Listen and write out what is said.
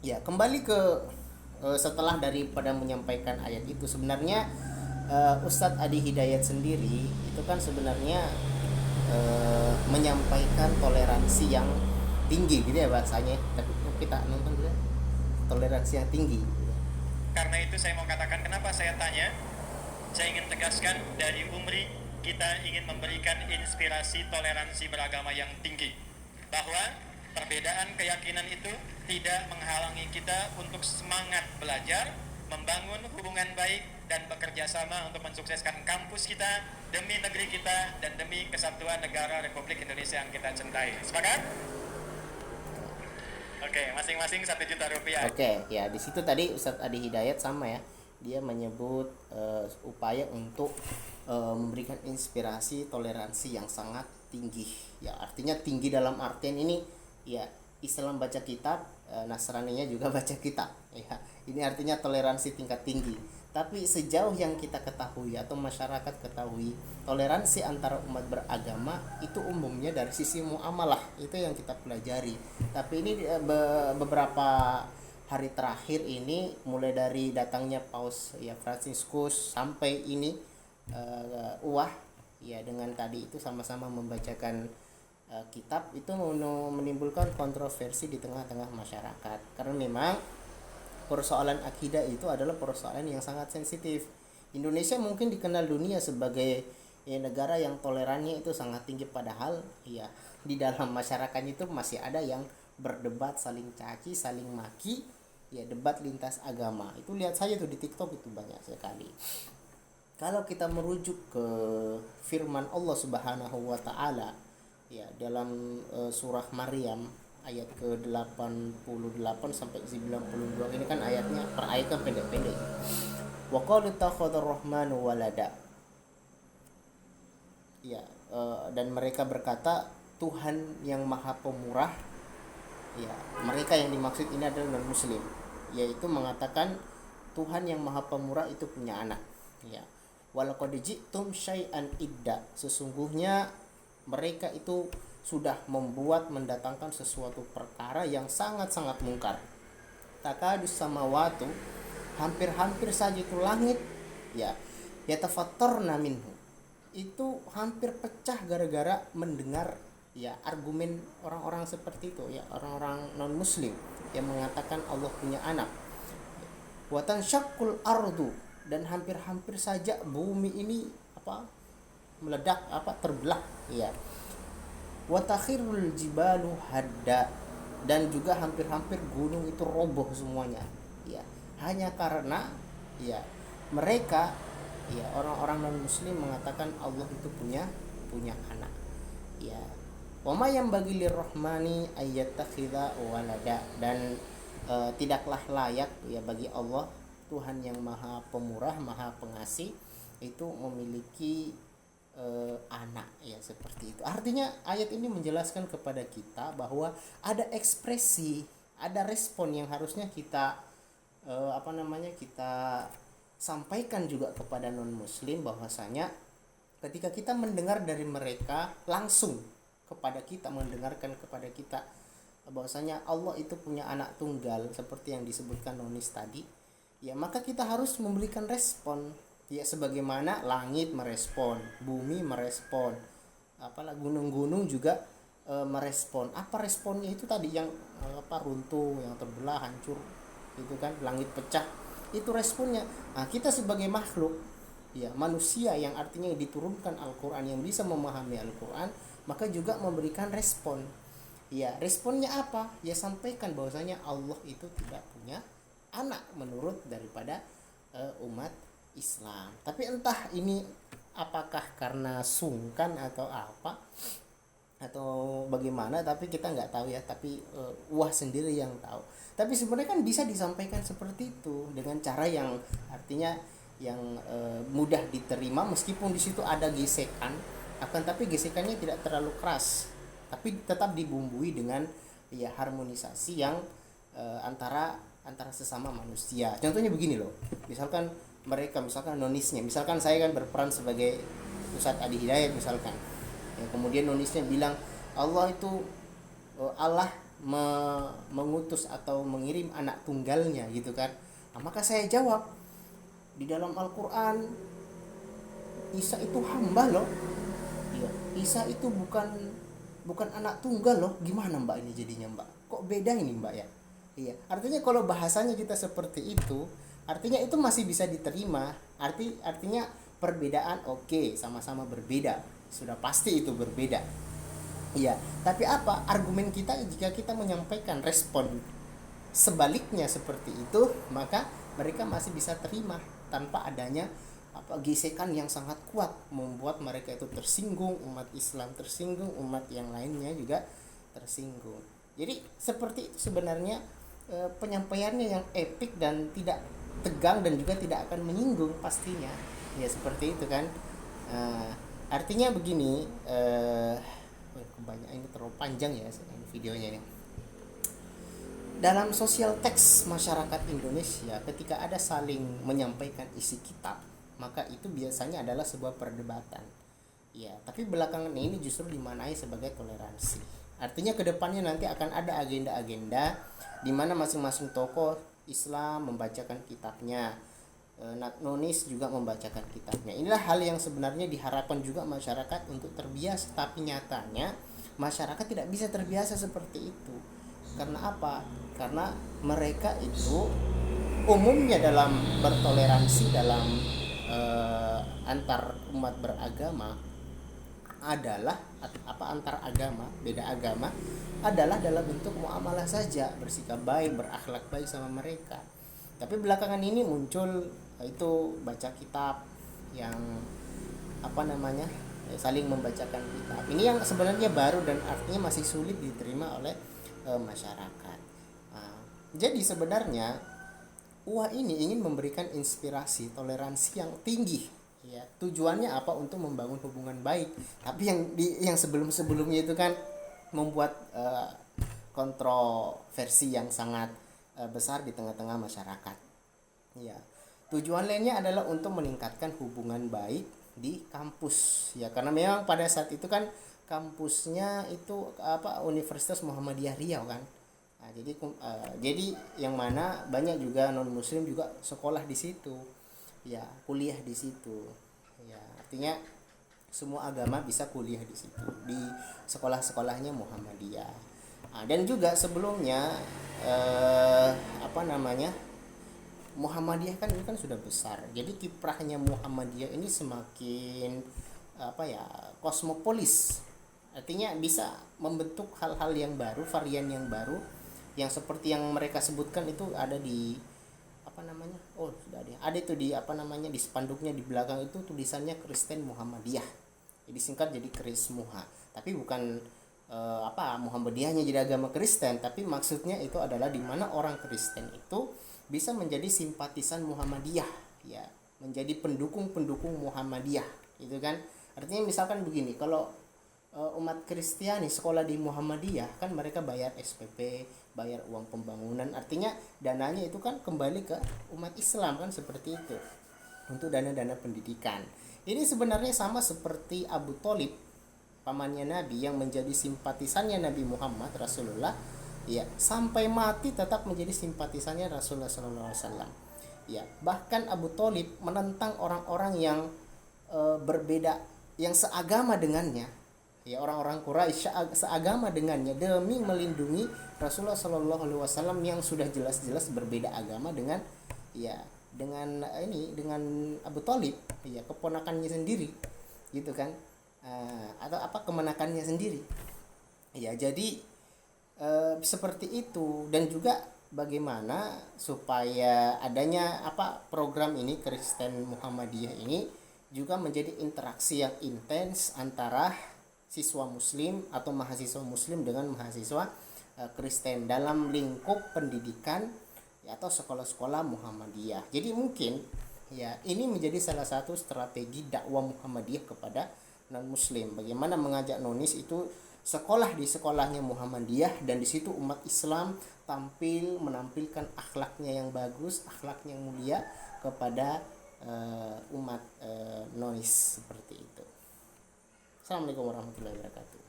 Ya, kembali ke setelah daripada menyampaikan ayat itu sebenarnya Ustadz Adi Hidayat sendiri itu kan sebenarnya menyampaikan toleransi yang tinggi gitu ya bahasanya. Tapi kita nonton juga toleransi yang tinggi. Karena itu saya mau katakan kenapa saya tanya. Saya ingin tegaskan dari Umri kita ingin memberikan inspirasi toleransi beragama yang tinggi, bahwa perbedaan keyakinan itu tidak menghalangi kita untuk semangat belajar, membangun hubungan baik dan bekerja sama untuk mensukseskan kampus kita demi negeri kita dan demi kesatuan negara Republik Indonesia yang kita cintai. Sepakat? Oke, masing-masing 1 juta rupiah. Oke, ya di situ tadi Ustadz Adi Hidayat sama ya. Dia menyebut upaya untuk memberikan inspirasi toleransi yang sangat tinggi. Ya, artinya tinggi dalam artian ini ya Islam baca kitab, Nasraninya juga baca kitab. Ya, ini artinya toleransi tingkat tinggi. Tapi sejauh yang kita ketahui atau masyarakat ketahui, toleransi antara umat beragama itu umumnya dari sisi muamalah, itu yang kita pelajari. Tapi ini beberapa hari terakhir ini mulai dari datangnya Paus ya Fransiskus sampai ini Uwah ya dengan tadi itu sama-sama membacakan kitab itu menimbulkan kontroversi di tengah-tengah masyarakat karena memang persoalan akidah itu adalah persoalan yang sangat sensitif. Indonesia mungkin dikenal dunia sebagai ya, negara yang tolerannya itu sangat tinggi padahal ya di dalam masyarakatnya itu masih ada yang berdebat saling caci, saling maki, ya debat lintas agama. Itu lihat saja tuh di TikTok itu banyak sekali. Kalau kita merujuk ke firman Allah Subhanahu wa taala ya dalam surah Maryam ayat ke-88 sampai 92 ini kan ayatnya per ayat kan pendek-pendek. Wa qalu takhadar rahmanu walada. Ya, dan mereka berkata Tuhan yang Maha Pemurah. Ya, mereka yang dimaksud ini adalah non muslim, yaitu mengatakan Tuhan yang Maha Pemurah itu punya anak. Ya. Walaqad ji'tum syai'an idda. Sesungguhnya mereka itu sudah mendatangkan sesuatu perkara yang sangat-sangat mungkar. Takadus samawatu, hampir-hampir saja itu langit ya yatafattarna minhu, itu hampir pecah gara-gara mendengar ya argumen orang-orang seperti itu ya orang-orang non muslim yang mengatakan Allah punya anak. Watan syakul ardu, dan hampir-hampir saja bumi ini meledak terbelah ya. Watakhirul jibalu hadda, dan juga hampir-hampir gunung itu roboh semuanya ya hanya karena ya mereka ya orang-orang non muslim mengatakan Allah itu punya anak ya. Wama yang bagi lirrahmani ayyattakhidha walada, dan tidaklah layak ya bagi Allah Tuhan yang Maha Pemurah, Maha Pengasih itu memiliki anak ya seperti itu. Artinya ayat ini menjelaskan kepada kita bahwa ada ekspresi, ada respon yang harusnya kita kita sampaikan juga kepada non muslim bahwasanya ketika kita mendengar dari mereka langsung kepada kita, mendengarkan kepada kita bahwasanya Allah itu punya anak tunggal seperti yang disebutkan nonis tadi ya, maka kita harus memberikan respon ya sebagaimana langit merespon, bumi merespon, apalah gunung-gunung juga merespon. Apa responnya itu tadi yang runtuh, yang terbelah, hancur itu kan, langit pecah, itu responnya. Nah, kita sebagai makhluk ya manusia yang artinya diturunkan Al-Qur'an, yang bisa memahami Al-Qur'an, maka juga memberikan respon. Ya, responnya apa? Ya sampaikan bahwasanya Allah itu tidak punya anak menurut daripada umat Islam. Tapi entah ini apakah karena sungkan atau apa atau bagaimana, tapi kita nggak tahu ya. Tapi Wah sendiri yang tahu. Tapi sebenarnya kan bisa disampaikan seperti itu dengan cara yang artinya yang mudah diterima, meskipun di situ ada gesekan, akan tapi gesekannya tidak terlalu keras, tapi tetap dibumbui dengan ya harmonisasi yang antara sesama manusia. Contohnya begini loh, misalkan nonisnya, misalkan saya kan berperan sebagai Ustadz Adi Hidayat misalkan ya, kemudian nonisnya bilang Allah itu Allah mengutus atau mengirim anak tunggalnya gitu kan. Nah, maka saya jawab, di dalam Al-Qur'an Isa itu hamba loh. Iya, Isa itu bukan anak tunggal loh. Gimana Mbak ini jadinya Mbak? Kok beda ini Mbak ya? Iya, artinya kalau bahasanya kita seperti itu, artinya itu masih bisa diterima. Artinya perbedaan oke, sama-sama berbeda. Sudah pasti itu berbeda. Iya, tapi apa argumen kita jika kita menyampaikan respon sebaliknya seperti itu, maka mereka masih bisa terima tanpa adanya gesekan yang sangat kuat membuat mereka itu tersinggung, umat Islam tersinggung, umat yang lainnya juga tersinggung. Jadi seperti itu sebenarnya penyampaiannya yang epik dan tidak tegang dan juga tidak akan menyinggung pastinya. Ya seperti itu kan. Artinya begini, kebanyakan ini terlalu panjang ya videonya ini. Dalam sosial teks masyarakat Indonesia, ketika ada saling menyampaikan isi kitab, maka itu biasanya adalah sebuah perdebatan. Ya, tapi belakangan ini justru dimaknai sebagai toleransi. Artinya kedepannya nanti akan ada agenda-agenda di mana masing-masing tokoh Islam membacakan kitabnya, nonis juga membacakan kitabnya. Inilah hal yang sebenarnya diharapkan juga masyarakat untuk terbiasa, tapi nyatanya masyarakat tidak bisa terbiasa seperti itu. Karena apa? Karena mereka itu umumnya dalam bertoleransi dalam antar umat beragama adalah antar agama, beda agama adalah dalam bentuk muamalah saja, bersikap baik, berakhlak baik sama mereka. Tapi belakangan ini muncul itu baca kitab yang saling membacakan kitab. Ini yang sebenarnya baru dan artinya masih sulit diterima oleh masyarakat. Jadi sebenarnya UA ini ingin memberikan inspirasi toleransi yang tinggi, ya. Tujuannya apa? Untuk membangun hubungan baik. Tapi yang sebelumnya itu kan membuat kontroversi yang sangat besar di tengah-tengah masyarakat. Ya. Tujuan lainnya adalah untuk meningkatkan hubungan baik di kampus, ya, karena memang pada saat itu kan kampusnya itu Universitas Muhammadiyah Riau kan. Nah, jadi yang mana banyak juga non muslim juga sekolah di situ, ya, kuliah di situ, ya, artinya semua agama bisa kuliah di situ di sekolah-sekolahnya Muhammadiyah. Nah, dan juga sebelumnya Muhammadiyah kan ini kan sudah besar, jadi kiprahnya Muhammadiyah ini semakin kosmopolis, artinya bisa membentuk hal-hal yang baru, varian yang baru, yang seperti yang mereka sebutkan itu ada di ada itu di spanduknya di belakang itu tulisannya Kristen Muhammadiyah, jadi singkat jadi Krismuha, tapi bukan Muhammadiyahnya jadi agama Kristen, tapi maksudnya itu adalah di mana orang Kristen itu bisa menjadi simpatisan Muhammadiyah, ya, menjadi pendukung Muhammadiyah, gitu kan. Artinya misalkan begini, kalau umat Kristiani sekolah di Muhammadiyah kan mereka bayar SPP, bayar uang pembangunan, artinya dananya itu kan kembali ke umat Islam kan, seperti itu, untuk dana-dana pendidikan. Ini sebenarnya sama seperti Abu Thalib, pamannya Nabi yang menjadi simpatisannya Nabi Muhammad Rasulullah, ya, sampai mati tetap menjadi simpatisannya Rasulullah SAW. Ya, bahkan Abu Thalib menentang orang-orang yang berbeda, yang seagama dengannya, ya, orang-orang Quraisy seagama dengannya demi melindungi Rasulullah SAW yang sudah jelas-jelas berbeda agama dengan Abu Thalib, ya, keponakannya sendiri, gitu kan, atau kemenakannya sendiri, ya. Jadi seperti itu. Dan juga bagaimana supaya adanya program ini Kristen Muhammadiyah ini juga menjadi interaksi yang intens antara siswa muslim atau mahasiswa muslim dengan mahasiswa Kristen dalam lingkup pendidikan, ya, atau sekolah-sekolah Muhammadiyah. Jadi mungkin, ya, ini menjadi salah satu strategi dakwah Muhammadiyah kepada non muslim, bagaimana mengajak nonis itu sekolah di sekolahnya Muhammadiyah, dan di situ umat Islam menampilkan akhlaknya yang bagus, akhlaknya yang mulia kepada umat nonis, seperti itu. Assalamualaikum warahmatullahi wabarakatuh.